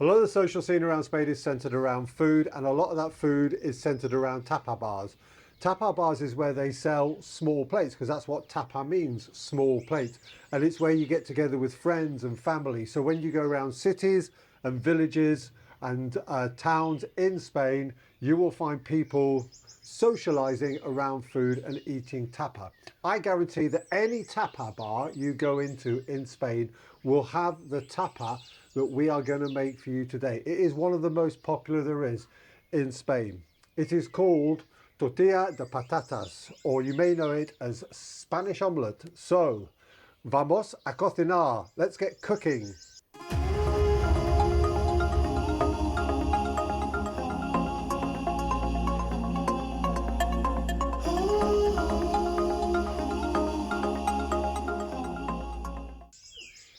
A lot of the social scene around Spain is centered around food, and a lot of that food is centered around tapa bars. Tapa bars is where they sell small plates, because that's what tapa means, small plate. And it's where you get together with friends and family. So when you go around cities and villages and towns in Spain, you will find people socializing around food and eating tapa. I guarantee that any tapa bar you go into in Spain will have the tapa that we are going to make for you today. It is one of the most popular there is in Spain. It is called tortilla de patatas, or you may know it as Spanish omelette. So, vamos a cocinar. Let's get cooking.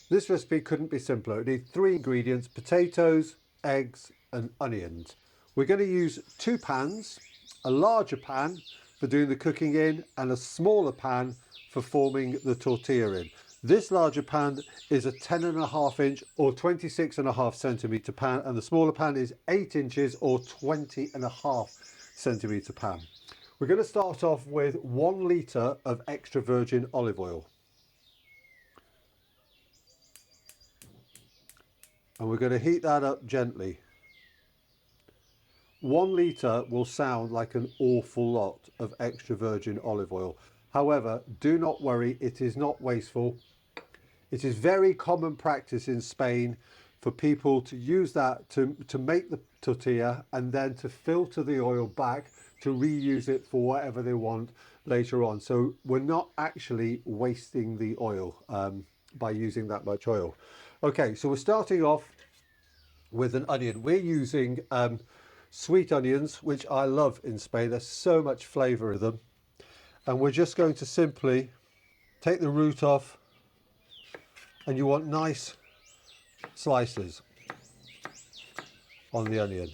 This recipe couldn't be simpler. It needs 3 ingredients: potatoes, eggs and onions. We're going to use 2 pans, a larger pan for doing the cooking in and a smaller pan for forming the tortilla in. This larger pan is a 10.5 inch or 26.5 centimetre pan, and the smaller pan is 8 inches or 20.5 centimetre pan. We're going to start off with 1 litre of extra virgin olive oil. And we're going to heat that up gently. 1 litre will sound like an awful lot of extra virgin olive oil. However, do not worry, it is not wasteful. It is very common practice in Spain for people to use that to make the tortilla and then to filter the oil back to reuse it for whatever they want later on. So we're not actually wasting the oil by using that much oil. Okay, so we're starting off with an onion. We're using sweet onions, which I love in Spain. There's so much flavour in them. And we're just going to simply take the root off, and you want nice slices on the onion.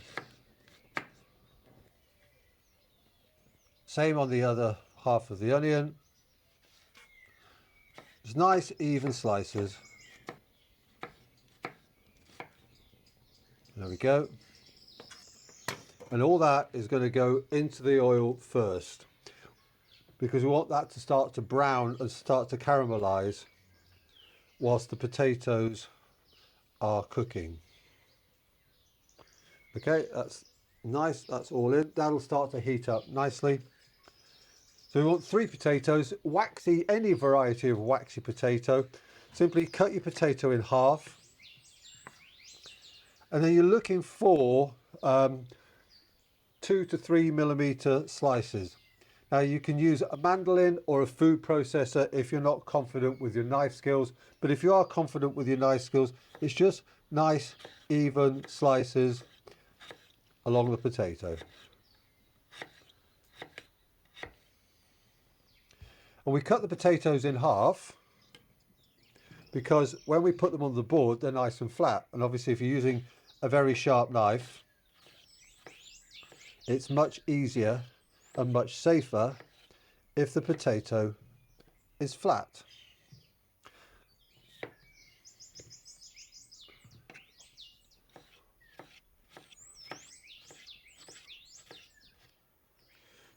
Same on the other half of the onion. Just nice even slices. There we go. And all that is going to go into the oil first, because we want that to start to brown and start to caramelize whilst the potatoes are cooking. Okay, that's nice, that's all in. That'll start to heat up nicely. So we want 3 potatoes, waxy, any variety of waxy potato. Simply cut your potato in half. And then you're looking for 2 to 3 millimeter slices. Now you can use a mandolin or a food processor if you're not confident with your knife skills, but if you are confident with your knife skills, it's just nice even slices along the potato. And we cut the potatoes in half because when we put them on the board, they're nice and flat. And obviously if you're using a very sharp knife, it's much easier and much safer if the potato is flat.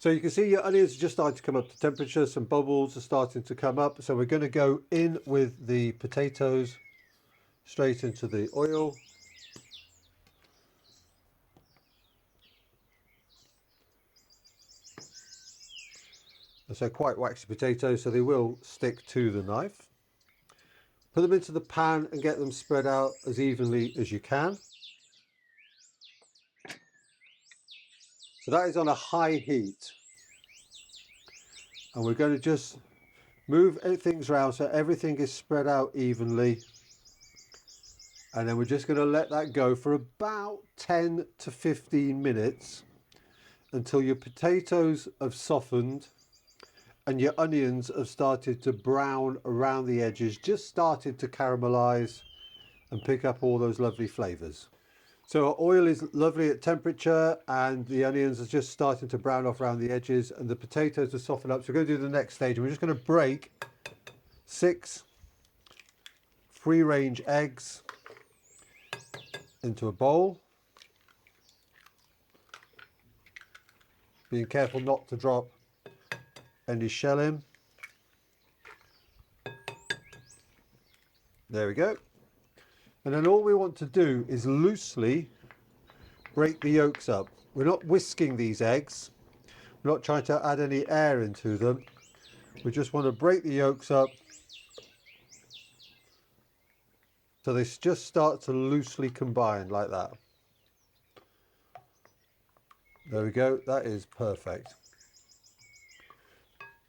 So you can see your onions are just starting to come up to temperature. Some bubbles are starting to come up. So we're going to go in with the potatoes straight into the oil. So quite waxy potatoes, so they will stick to the knife. Put them into the pan and get them spread out as evenly as you can. So that is on a high heat. And we're going to just move things around so everything is spread out evenly. And then we're just going to let that go for about 10 to 15 minutes until your potatoes have softened and your onions have started to brown around the edges, just started to caramelize and pick up all those lovely flavors. So our oil is lovely at temperature and the onions are just starting to brown off around the edges and the potatoes are softened up. So we're going to do the next stage. We're just going to break 6 free range eggs into a bowl. Being careful not to drop any shell in. There we go. And then all we want to do is loosely break the yolks up. We're not whisking these eggs. We're not trying to add any air into them. We just want to break the yolks up so they just start to loosely combine like that. There we go, that is perfect.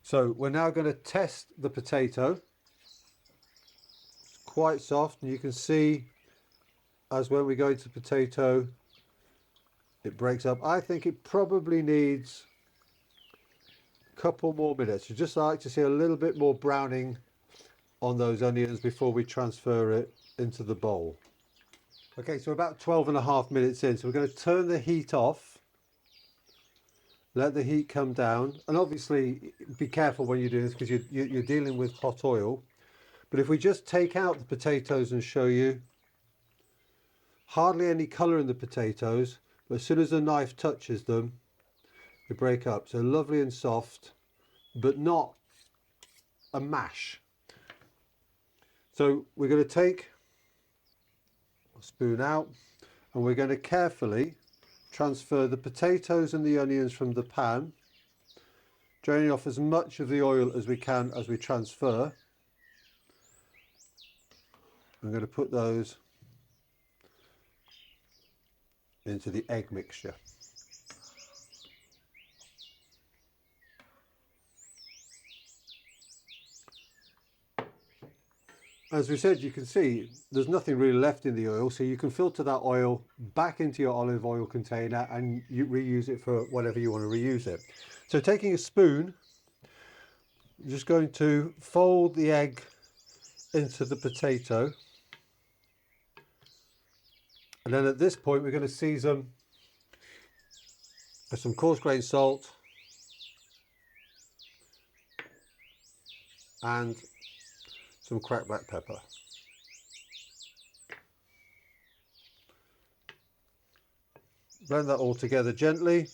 So we're now going to test the potato. It's quite soft, and you can see as when we go into potato, it breaks up. I think it probably needs a couple more minutes. I'd just like to see a little bit more browning on those onions before we transfer it into the bowl. Okay, so about 12.5 minutes in, so we're going to turn the heat off. Let the heat come down, and obviously be careful when you do this because you're dealing with hot oil. But if we just take out the potatoes and show you, hardly any colour in the potatoes, but as soon as the knife touches them, they break up. So lovely and soft, but not a mash. So we're going to take a spoon out, and we're going to carefully transfer the potatoes and the onions from the pan, draining off as much of the oil as we can as we transfer. I'm going to put those into the egg mixture. As we said, you can see there's nothing really left in the oil, so you can filter that oil back into your olive oil container and you reuse it for whatever you want to reuse it. So taking a spoon, I'm just going to fold the egg into the potato, and then at this point we're going to season with some coarse grained salt and some cracked black pepper. Blend that all together gently.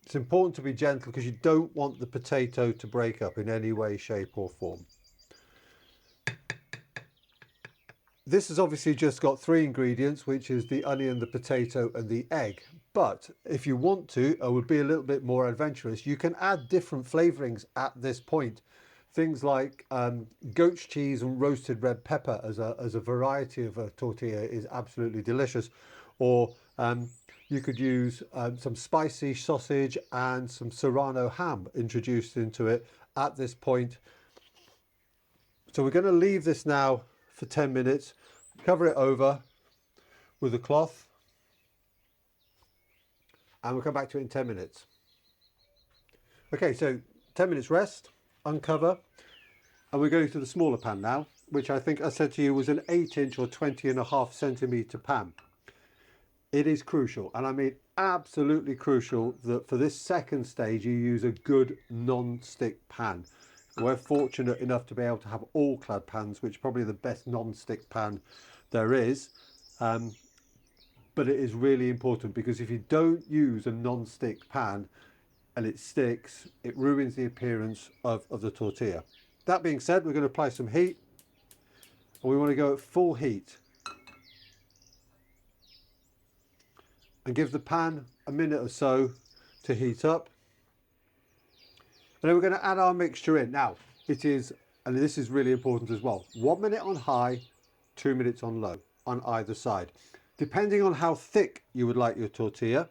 It's important to be gentle because you don't want the potato to break up in any way, shape or form. This has obviously just got 3 ingredients, which is the onion, the potato and the egg. But if you want to, or would be a little bit more adventurous, you can add different flavourings at this point. Things like goat's cheese and roasted red pepper as a variety of a tortilla is absolutely delicious. Or you could use some spicy sausage and some serrano ham introduced into it at this point. So we're going to leave this now for 10 minutes, cover it over with a cloth, and we'll come back to it in 10 minutes. Okay, so 10 minutes rest, uncover, and we're going to the smaller pan now, which I think I said to you was an 8-inch or 20.5 centimetre pan. It is crucial, and I mean absolutely crucial, that for this second stage you use a good non-stick pan. We're fortunate enough to be able to have all clad pans, which is probably the best non-stick pan there is. But it is really important, because if you don't use a non-stick pan and it sticks, it ruins the appearance of the tortilla. That being said, we're going to apply some heat, and we want to go at full heat and give the pan a minute or so to heat up. And then we're going to add our mixture in. Now, it is, and this is really important as well, 1 minute on high, 2 minutes on low, on either side. Depending on how thick you would like your tortilla,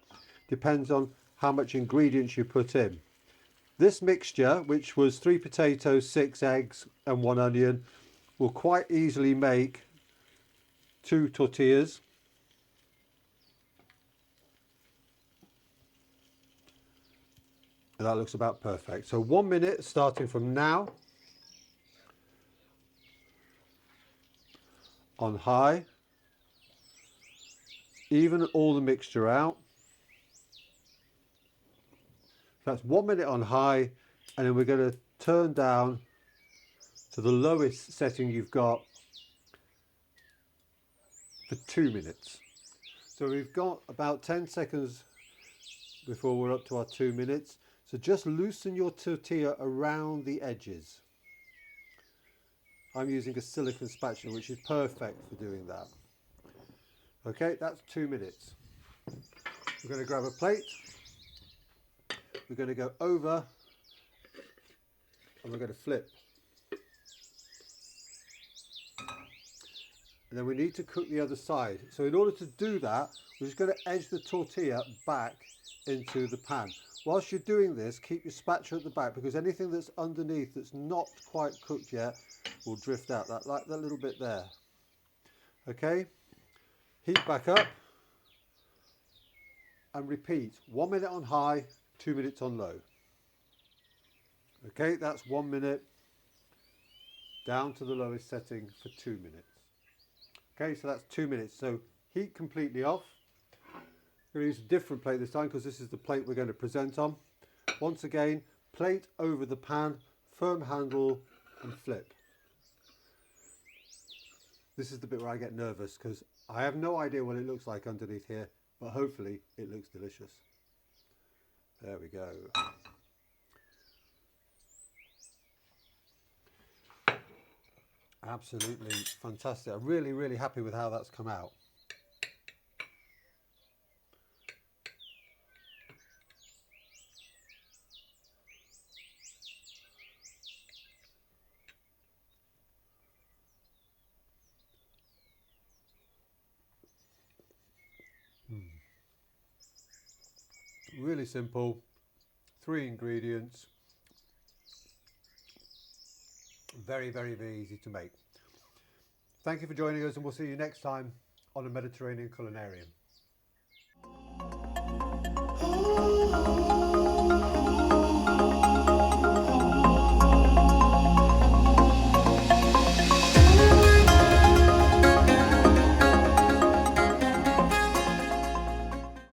depends on how much ingredients you put in. This mixture, which was 3 potatoes, 6 eggs and 1 onion, will quite easily make 2 tortillas. And that looks about perfect. So 1 minute starting from now on high. Even all the mixture out. That's 1 minute on high, and then we're going to turn down to the lowest setting you've got for 2 minutes. So we've got about 10 seconds before we're up to our 2 minutes. So just loosen your tortilla around the edges. I'm using a silicone spatula, which is perfect for doing that. Okay, that's 2 minutes. We're going to grab a plate. We're going to go over and we're going to flip. And then we need to cook the other side. So in order to do that, we're just going to edge the tortilla back into the pan. Whilst you're doing this, keep your spatula at the back, because anything that's underneath that's not quite cooked yet will drift out, like that little bit there. Okay, heat back up and repeat. 1 minute on high, 2 minutes on low. Okay, that's 1 minute down to the lowest setting for 2 minutes. Okay, so that's 2 minutes. So heat completely off. I'm going to use a different plate this time because this is the plate we're going to present on. Once again, plate over the pan, firm handle and flip. This is the bit where I get nervous because I have no idea what it looks like underneath here, but hopefully it looks delicious. There we go. Absolutely fantastic. I'm really, really happy with how that's come out. Really simple, 3 ingredients, very, very, very easy to make. Thank you for joining us, and we'll see you next time on A Mediterranean Culinarian.